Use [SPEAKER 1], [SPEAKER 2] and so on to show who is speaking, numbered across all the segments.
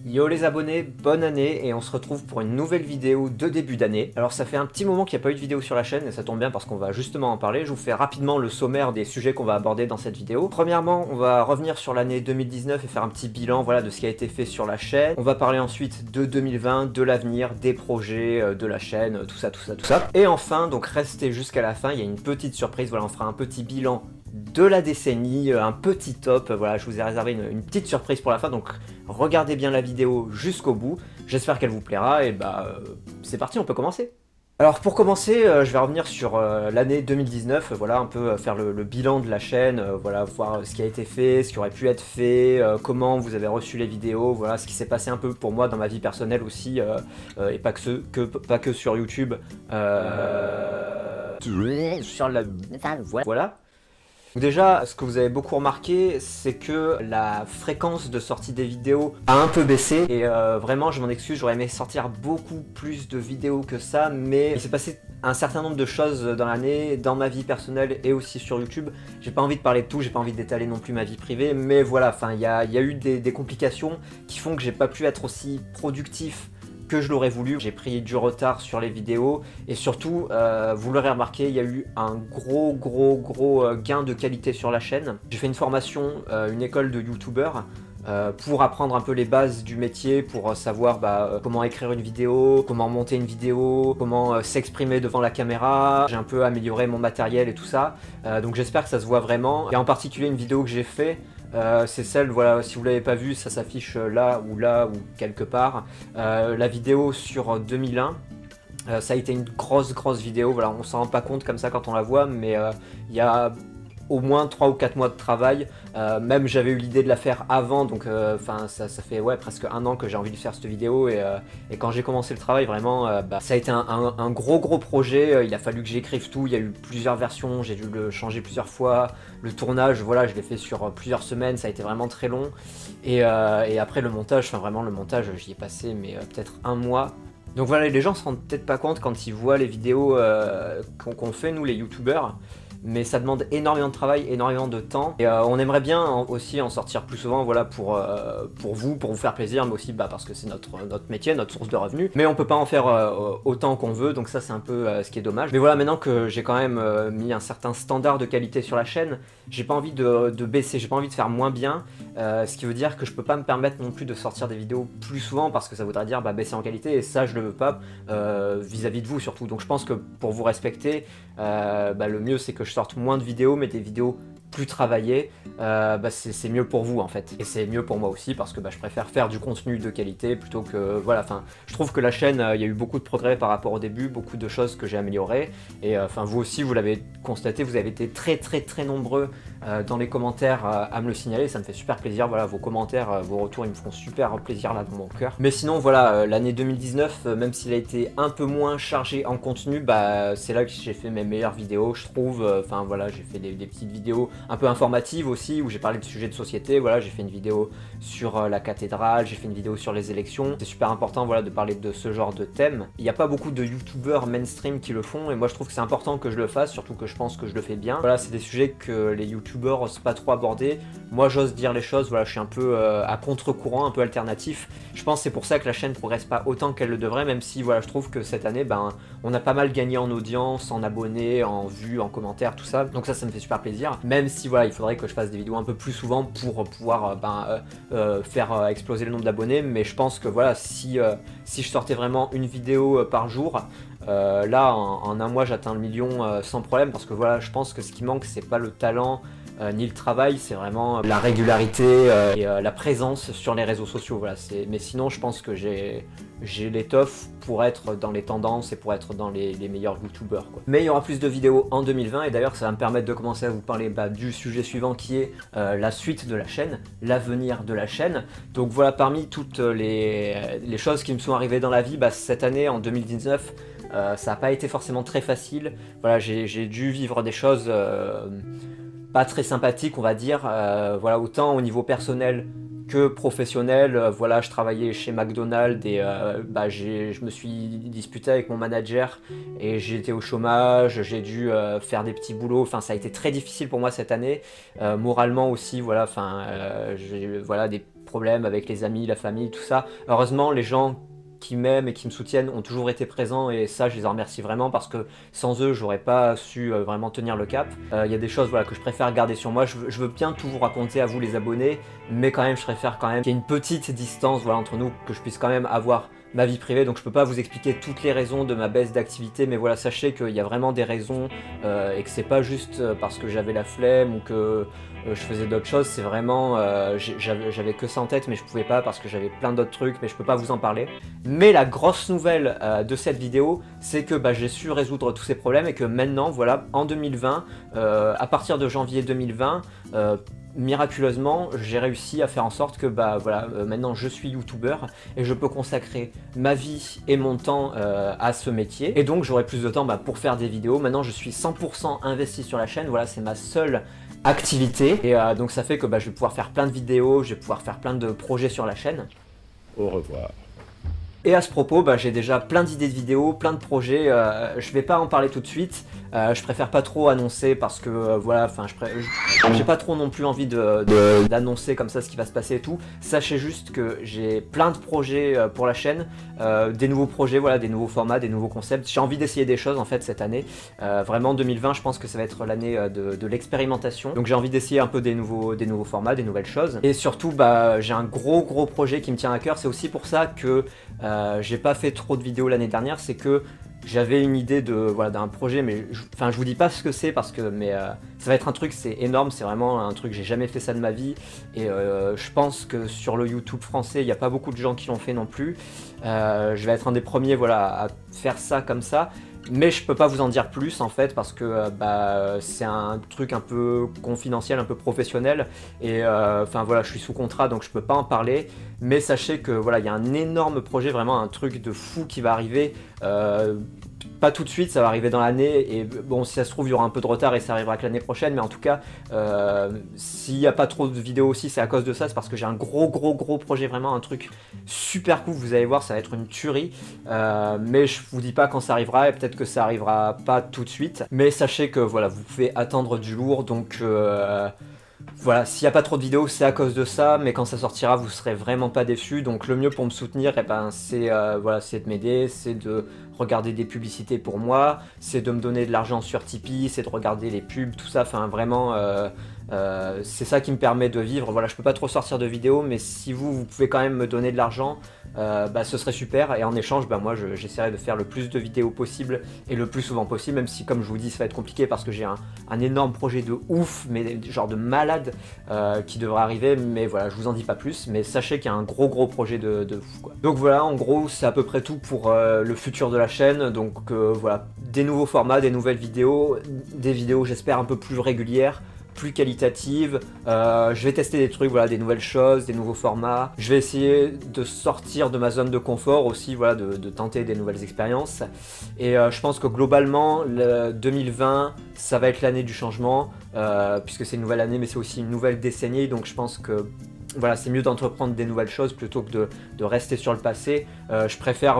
[SPEAKER 1] Yo les abonnés, bonne année et on se retrouve pour une nouvelle vidéo de début d'année. Alors ça fait un petit moment qu'il n'y a pas eu de vidéo sur la chaîne et ça tombe bien parce qu'on va justement en parler. Je vous fais rapidement le sommaire des sujets qu'on va aborder dans cette vidéo. Premièrement, on va revenir sur l'année 2019 et faire un petit bilan voilà, de ce qui a été fait sur la chaîne. On va parler ensuite de 2020, de l'avenir, des projets de la chaîne, tout ça. Et enfin, donc restez jusqu'à la fin, il y a une petite surprise, voilà, on fera un petit bilan de la décennie, un petit top, voilà, je vous ai réservé une petite surprise pour la fin, donc regardez bien la vidéo jusqu'au bout, j'espère qu'elle vous plaira, et c'est parti, on peut commencer. Alors pour commencer, je vais revenir sur l'année 2019, voilà, un peu faire le bilan de la chaîne, voilà, voir ce qui a été fait, ce qui aurait pu être fait, comment vous avez reçu les vidéos, voilà, ce qui s'est passé un peu pour moi dans ma vie personnelle aussi, et pas que sur YouTube, sur la... Voilà. Donc déjà, ce que vous avez beaucoup remarqué, c'est que la fréquence de sortie des vidéos a un peu baissé. Et vraiment, je m'en excuse, j'aurais aimé sortir beaucoup plus de vidéos que ça, mais il s'est passé un certain nombre de choses dans l'année, dans ma vie personnelle et aussi sur YouTube. J'ai pas envie de parler de tout, j'ai pas envie d'étaler non plus ma vie privée, mais voilà, enfin, il y a eu des complications qui font que j'ai pas pu être aussi productif que je l'aurais voulu. J'ai pris du retard sur les vidéos et surtout, vous l'aurez remarqué, il y a eu un gros gain de qualité sur la chaîne. J'ai fait une formation, une école de youtubeur pour apprendre un peu les bases du métier, pour savoir comment écrire une vidéo, comment monter une vidéo, comment s'exprimer devant la caméra. J'ai un peu amélioré mon matériel et tout ça, donc j'espère que ça se voit vraiment. Et en particulier une vidéo que j'ai fait, c'est celle, voilà, si vous l'avez pas vue, ça s'affiche là ou quelque part. La vidéo sur 2001, ça a été une grosse vidéo, voilà, on s'en rend pas compte comme ça quand on la voit, mais il y a au moins 3 ou 4 mois de travail, même j'avais eu l'idée de la faire avant, donc ça fait ouais, presque un an que j'ai envie de faire cette vidéo, et quand j'ai commencé le travail, vraiment, ça a été un gros projet, il a fallu que j'écrive tout, il y a eu plusieurs versions, j'ai dû le changer plusieurs fois, le tournage, voilà, je l'ai fait sur plusieurs semaines, ça a été vraiment très long, et après le montage, enfin vraiment le montage, j'y ai passé mais peut-être un mois. Donc voilà, les gens se rendent peut-être pas compte quand ils voient les vidéos qu'on fait nous les youtubeurs, mais ça demande énormément de travail, énormément de temps, et on aimerait bien aussi en sortir plus souvent, voilà, pour vous faire plaisir, mais aussi parce que c'est notre métier, notre source de revenus, mais on peut pas en faire autant qu'on veut, donc ça c'est un peu ce qui est dommage. Mais voilà, maintenant que j'ai quand même mis un certain standard de qualité sur la chaîne, j'ai pas envie de baisser, j'ai pas envie de faire moins bien, ce qui veut dire que je peux pas me permettre non plus de sortir des vidéos plus souvent, parce que ça voudrait dire baisser en qualité, et ça je le veux pas, vis-à-vis de vous surtout. Donc je pense que pour vous respecter, le mieux c'est que je sorte moins de vidéos, mais des vidéos plus travaillées, c'est mieux pour vous en fait, et c'est mieux pour moi aussi, parce que je préfère faire du contenu de qualité plutôt que, voilà, enfin je trouve que la chaîne, il y a eu beaucoup de progrès par rapport au début, beaucoup de choses que j'ai améliorées, et enfin vous aussi vous l'avez constaté, vous avez été très nombreux dans les commentaires à me le signaler, ça me fait super plaisir, voilà, vos commentaires, vos retours, ils me font super plaisir là dans mon cœur. Mais sinon voilà, l'année 2019, même s'il a été un peu moins chargé en contenu, c'est là que j'ai fait mes meilleures vidéos, je trouve. Enfin voilà, j'ai fait des petites vidéos un peu informatives aussi, où j'ai parlé de sujets de société, voilà, j'ai fait une vidéo sur la cathédrale, j'ai fait une vidéo sur les élections, c'est super important, voilà, de parler de ce genre de thème. Il n'y a pas beaucoup de youtubeurs mainstream qui le font, et moi je trouve que c'est important que je le fasse, surtout que je pense que je le fais bien. Voilà, c'est des sujets que les youtubeurs osent pas trop aborder, moi j'ose dire les choses, voilà, je suis un peu à contre-courant, un peu alternatif. Je pense que c'est pour ça que la chaîne progresse pas autant qu'elle le devrait, même si voilà, je trouve que cette année, on a pas mal gagné en audience, en abonnés, en vues, en commentaires, tout ça, donc ça me fait super plaisir, même si voilà, il faudrait que je fasse des vidéos un peu plus souvent pour pouvoir faire exploser le nombre d'abonnés, mais je pense que voilà, si je sortais vraiment une vidéo par jour, là en un mois j'atteins le million sans problème, parce que voilà, je pense que ce qui manque, c'est pas le talent ni le travail, c'est vraiment la régularité et la présence sur les réseaux sociaux, voilà. Mais sinon je pense que j'ai l'étoffe pour être dans les tendances et pour être dans les meilleurs youtubeurs, quoi. Mais il y aura plus de vidéos en 2020, et d'ailleurs ça va me permettre de commencer à vous parler du sujet suivant, qui est la suite de la chaîne, l'avenir de la chaîne. Donc voilà, parmi toutes les choses qui me sont arrivées dans la vie, cette année en 2019, ça n'a pas été forcément très facile. Voilà, j'ai dû vivre des choses pas très sympathique, on va dire, voilà, autant au niveau personnel que professionnel. Voilà, je travaillais chez McDonald's et je me suis disputé avec mon manager et j'ai été au chômage, j'ai dû faire des petits boulots, enfin ça a été très difficile pour moi cette année, moralement aussi, voilà, enfin voilà, des problèmes avec les amis, la famille, tout ça. Heureusement, les gens qui m'aiment et qui me soutiennent ont toujours été présents et ça je les en remercie vraiment parce que sans eux j'aurais pas su vraiment tenir le cap. Il y a des choses voilà, que je préfère garder sur moi, je veux bien tout vous raconter à vous les abonnés, mais quand même je préfère quand même qu'il y ait une petite distance voilà, entre nous, que je puisse quand même avoir ma vie privée, donc je peux pas vous expliquer toutes les raisons de ma baisse d'activité, mais voilà, sachez qu'il y a vraiment des raisons et que c'est pas juste parce que j'avais la flemme ou que je faisais d'autres choses, c'est vraiment, j'avais que ça en tête, mais je pouvais pas parce que j'avais plein d'autres trucs, mais je peux pas vous en parler. Mais la grosse nouvelle de cette vidéo, c'est que j'ai su résoudre tous ces problèmes et que maintenant, voilà, en 2020, à partir de janvier 2020, miraculeusement, j'ai réussi à faire en sorte que voilà, maintenant je suis youtubeur et je peux consacrer ma vie et mon temps à ce métier. Et donc j'aurai plus de temps pour faire des vidéos. Maintenant je suis 100% investi sur la chaîne, voilà, c'est ma seule activité. Et donc ça fait que je vais pouvoir faire plein de vidéos, je vais pouvoir faire plein de projets sur la chaîne.
[SPEAKER 2] Au revoir.
[SPEAKER 1] Et à ce propos, j'ai déjà plein d'idées de vidéos, plein de projets, je vais pas en parler tout de suite, je préfère pas trop annoncer parce que voilà, enfin j'ai pas trop non plus envie d'annoncer comme ça ce qui va se passer et tout. Sachez juste que j'ai plein de projets pour la chaîne, des nouveaux projets, voilà, des nouveaux formats, des nouveaux concepts. J'ai envie d'essayer des choses en fait cette année, vraiment 2020 je pense que ça va être l'année de l'expérimentation. Donc j'ai envie d'essayer un peu des nouveaux formats, des nouvelles choses. Et surtout j'ai un gros projet qui me tient à cœur, c'est aussi pour ça que j'ai pas fait trop de vidéos l'année dernière, c'est que j'avais une idée d'un projet, mais je vous dis pas ce que c'est parce que ça va être un truc, c'est énorme, c'est vraiment un truc, j'ai jamais fait ça de ma vie et je pense que sur le YouTube français il n'y a pas beaucoup de gens qui l'ont fait non plus. Je vais être un des premiers voilà, à faire ça comme ça. Mais je peux pas vous en dire plus en fait parce que c'est un truc un peu confidentiel, un peu professionnel et enfin voilà, je suis sous contrat donc je peux pas en parler. Mais sachez que voilà, il y a un énorme projet, vraiment un truc de fou qui va arriver. Pas tout de suite, ça va arriver dans l'année et bon, si ça se trouve il y aura un peu de retard et ça arrivera que l'année prochaine, mais en tout cas s'il n'y a pas trop de vidéos aussi, c'est à cause de ça, c'est parce que j'ai un gros projet, vraiment un truc super cool, vous allez voir, ça va être une tuerie, mais je vous dis pas quand ça arrivera et peut-être que ça arrivera pas tout de suite, mais sachez que voilà, vous pouvez attendre du lourd, donc voilà, s'il n'y a pas trop de vidéos, c'est à cause de ça, mais quand ça sortira, vous serez vraiment pas déçus. Donc le mieux pour me soutenir, c'est voilà, c'est de m'aider, c'est de regarder des publicités pour moi, c'est de me donner de l'argent sur Tipeee, c'est de regarder les pubs, tout ça, enfin vraiment, c'est ça qui me permet de vivre. Voilà, je peux pas trop sortir de vidéos, mais si vous pouvez quand même me donner de l'argent, ce serait super, et en échange, moi j'essaierai de faire le plus de vidéos possible et le plus souvent possible, même si comme je vous dis ça va être compliqué parce que j'ai un énorme projet de ouf, mais genre de malade qui devrait arriver, mais voilà, je vous en dis pas plus, mais sachez qu'il y a un gros projet de fou quoi. Donc voilà, en gros c'est à peu près tout pour le futur de la chaîne, donc voilà, des nouveaux formats, des nouvelles vidéos, des vidéos j'espère un peu plus régulières, plus qualitative, je vais tester des trucs, voilà, des nouvelles choses, des nouveaux formats, je vais essayer de sortir de ma zone de confort aussi, voilà, de tenter des nouvelles expériences, et je pense que globalement, 2020, ça va être l'année du changement, puisque c'est une nouvelle année, mais c'est aussi une nouvelle décennie, donc je pense que voilà, c'est mieux d'entreprendre des nouvelles choses plutôt que de rester sur le passé. Je préfère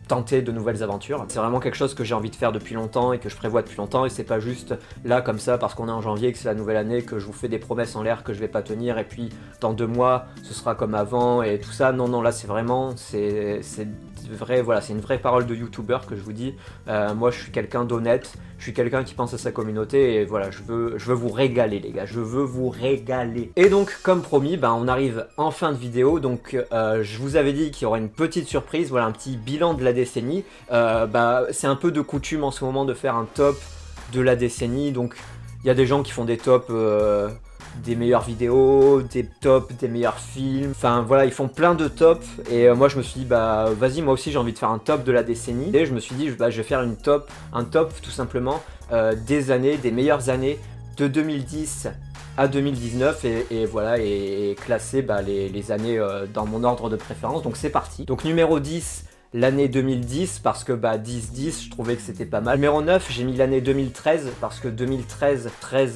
[SPEAKER 1] tenter de nouvelles aventures. C'est vraiment quelque chose que j'ai envie de faire depuis longtemps et que je prévois depuis longtemps, et c'est pas juste là comme ça parce qu'on est en janvier et que c'est la nouvelle année que je vous fais des promesses en l'air que je vais pas tenir et puis dans 2 mois ce sera comme avant et tout ça. Non, là c'est vraiment, c'est vrai, voilà, c'est une vraie parole de youtubeur que je vous dis. Moi je suis quelqu'un d'honnête, je suis quelqu'un qui pense à sa communauté et voilà, je veux vous régaler les gars, je veux vous régaler. Et donc comme promis, on arrive en fin de vidéo, donc je vous avais dit qu'il y aurait une petite surprise, voilà, un petit bilan de la décennie. C'est un peu de coutume en ce moment de faire un top de la décennie, donc il y a des gens qui font des tops des meilleures vidéos, des tops des meilleurs films, enfin voilà, ils font plein de tops et moi je me suis dit vas-y, moi aussi j'ai envie de faire un top de la décennie, et je me suis dit je vais faire un top tout simplement des meilleures années de 2010 à 2019 et voilà, et classer les années dans mon ordre de préférence. Donc c'est parti. Donc numéro 10, l'année 2010 parce que 10-10 je trouvais que c'était pas mal. Numéro 9, j'ai mis l'année 2013 parce que 2013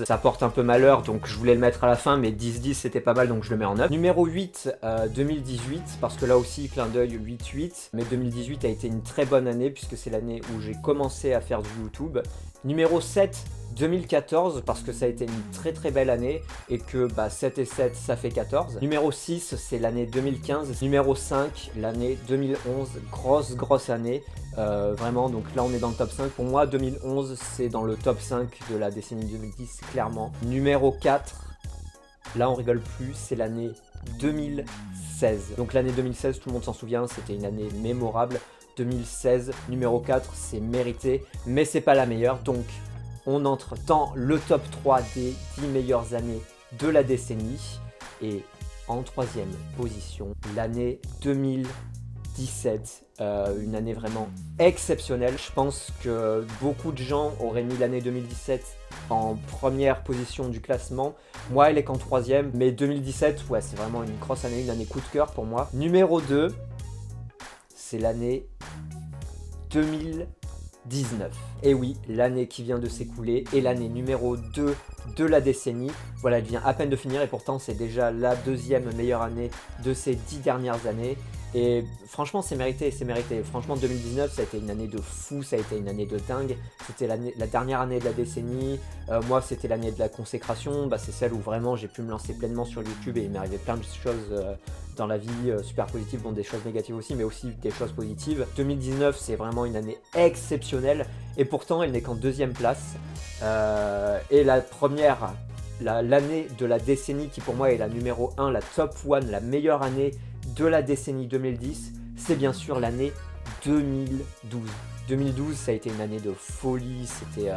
[SPEAKER 1] ça porte un peu malheur, donc je voulais le mettre à la fin, mais 10-10 c'était pas mal donc je le mets en 9. Numéro 8, 2018 parce que là aussi clin d'œil 8-8, mais 2018 a été une très bonne année puisque c'est l'année où j'ai commencé à faire du YouTube. Numéro 7, 2014 parce que ça a été une très très belle année et que 7 et 7 ça fait 14. Numéro 6 c'est l'année 2015. Numéro 5 l'année 2011, grosse année. Vraiment, donc là on est dans le top 5. Pour moi 2011 c'est dans le top 5 de la décennie 2010 clairement. Numéro 4, là on rigole plus, c'est l'année 2016. Donc l'année 2016 tout le monde s'en souvient, c'était une année mémorable. 2016, numéro 4 c'est mérité, mais c'est pas la meilleure, donc on entre dans le top 3 des 10 meilleures années de la décennie. Et en troisième position, l'année 2017. Une année vraiment exceptionnelle. Je pense que beaucoup de gens auraient mis l'année 2017 en première position du classement. Moi, elle est qu'en troisième. Mais 2017, ouais, c'est vraiment une grosse année, une année coup de cœur pour moi. Numéro 2, c'est l'année 2019. Et oui, l'année qui vient de s'écouler est l'année numéro 2 de la décennie. Voilà, elle vient à peine de finir et pourtant c'est déjà la deuxième meilleure année de ces 10 dernières années. Et franchement, c'est mérité, c'est mérité. Franchement, 2019, ça a été une année de fou, ça a été une année de dingue. C'était la dernière année de la décennie. Moi, c'était l'année de la consécration. C'est celle où vraiment j'ai pu me lancer pleinement sur YouTube et il m'est arrivé plein de choses dans la vie super positives. Bon, des choses négatives aussi, mais aussi des choses positives. 2019, c'est vraiment une année exceptionnelle et pourtant, elle n'est qu'en deuxième place. Et la première, l'année de la décennie qui pour moi est la numéro 1, la top 1, la meilleure année de la décennie 2010, c'est bien sûr l'année 2012. 2012, ça a été une année de folie, c'était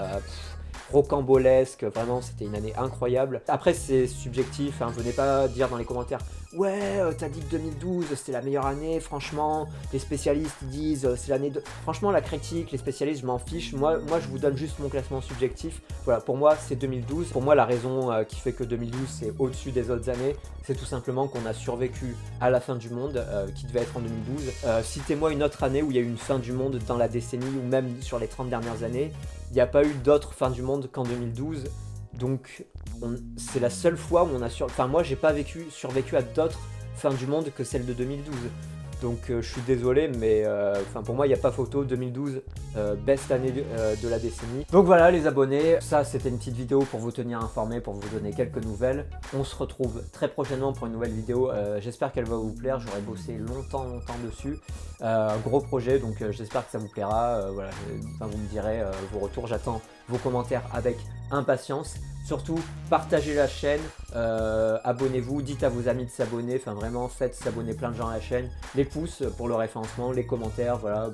[SPEAKER 1] rocambolesque, vraiment c'était une année incroyable. Après c'est subjectif, venez pas dire dans les commentaires « Ouais, t'as dit que 2012 c'était la meilleure année, franchement, les spécialistes disent c'est l'année de... » Franchement la critique, les spécialistes, je m'en fiche, moi je vous donne juste mon classement subjectif. Voilà, pour moi c'est 2012. Pour moi la raison qui fait que 2012 c'est au-dessus des autres années, c'est tout simplement qu'on a survécu à la fin du monde, qui devait être en 2012. Citez-moi une autre année où il y a eu une fin du monde dans la décennie ou même sur les 30 dernières années. Il n'y a pas eu d'autres fins du monde qu'en 2012, donc c'est la seule fois où on a moi j'ai pas survécu à d'autres fins du monde que celle de 2012. Donc je suis désolé, mais pour moi il n'y a pas photo. 2012, best année de la décennie. Donc voilà les abonnés, ça c'était une petite vidéo pour vous tenir informés, pour vous donner quelques nouvelles. On se retrouve très prochainement pour une nouvelle vidéo. J'espère qu'elle va vous plaire, j'aurai bossé longtemps dessus. Gros projet, donc j'espère que ça vous plaira. Voilà, vous me direz vos retours, j'attends vos commentaires avec impatience. Surtout, partagez la chaîne, abonnez-vous, dites à vos amis de s'abonner, vraiment faites s'abonner plein de gens à la chaîne. Les pouces pour le référencement, les commentaires, voilà,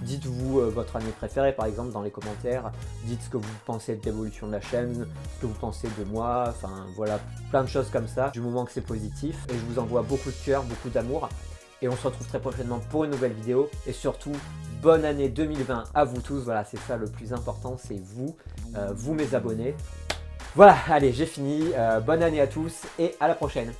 [SPEAKER 1] dites-vous votre année préférée par exemple dans les commentaires, dites ce que vous pensez de l'évolution de la chaîne, ce que vous pensez de moi, voilà, plein de choses comme ça, du moment que c'est positif. Et je vous envoie beaucoup de cœur, beaucoup d'amour. Et on se retrouve très prochainement pour une nouvelle vidéo. Et surtout, bonne année 2020 à vous tous. Voilà, c'est ça le plus important, c'est vous, vous mes abonnés. Voilà, allez, j'ai fini. Bonne année à tous et à la prochaine.